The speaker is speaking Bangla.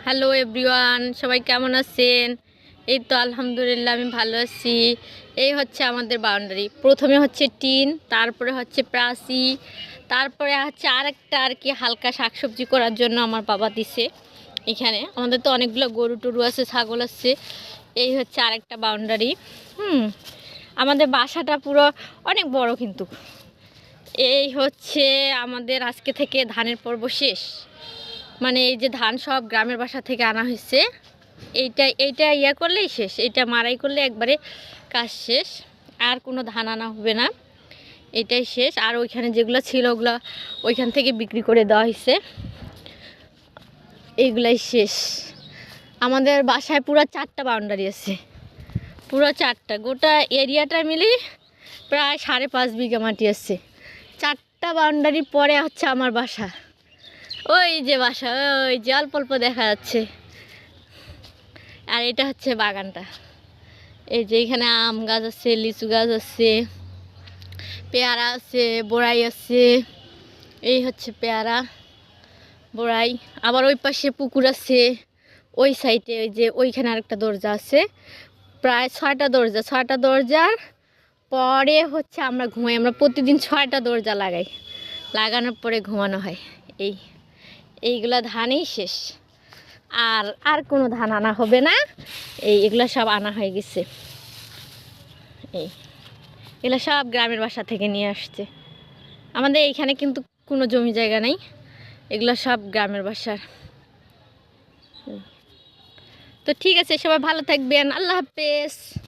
হ্যালো এভরিওয়ান, সবাই কেমন আছেন? এই তো আলহামদুলিল্লাহ আমি ভালো আছি। এই হচ্ছে আমাদের বাউন্ডারি। প্রথমে হচ্ছে টিন, তারপরে হচ্ছে প্রাচী, তারপরে হচ্ছে আরেকটা আর কি হালকা শাকসবজি করার জন্য আমার বাবা দিছে। এখানে আমাদের তো অনেকগুলো গরু টরু আছে, ছাগল আছে। এই হচ্ছে আরেকটা বাউন্ডারি। আমাদের বাসাটা পুরো অনেক বড় কিন্তু। এই হচ্ছে আমাদের আজকে থেকে ধানের পর্ব শেষ। মানে এই যে ধান সব গ্রামের বাসা থেকে আনা হয়েছে, এইটা ইয়া করলেই শেষ, এইটা মারাই করলে একবারে কাজ শেষ, আর কোনো ধান আনা হবে না, এটাই শেষ। আর ওইখানে যেগুলো ছিল ওগুলো ওইখান থেকে বিক্রি করে দেওয়া হয়েছে, এইগুলাই শেষ। আমাদের বাসায় পুরো 4টা বাউন্ডারি আছে, পুরো 4টা, গোটা এরিয়াটা মিলি প্রায় 5.5 বিঘা মাটি আছে। 4টা বাউন্ডারি পরে হচ্ছে আমার বাসা। ওই যে বাসা, ওই যে অল্প অল্প দেখা যাচ্ছে। আর এটা হচ্ছে বাগানটা। এই যে এখানে আম গাছ আছে, লিচু গাছ আছে, পেয়ারা আছে, বড়াই আছে। এই হচ্ছে পেয়ারা, বড়াই। আবার ওই পাশে পুকুর আছে, ওই সাইডে ওই যে ওইখানে আরেকটা দরজা আছে। প্রায় 6টা দরজা, 6টা দরজার পরে হচ্ছে আমরা ঘুমাই। আমরা প্রতিদিন 6টা দরজা লাগাই, লাগানোর পরে ঘুমানো হয়। এইগুলা ধানই শেষ, আর আর কোনো ধান আনা হবে না। এগুলো সব আনা হয়ে গেছে। এগুলো সব গ্রামের বাসা থেকে নিয়ে আসছে। আমাদের এইখানে কিন্তু কোনো জমি জায়গা নেই, এগুলো সব গ্রামের বাসার। তো ঠিক আছে, সবাই ভালো থাকবেন, আল্লাহ হাফেজ।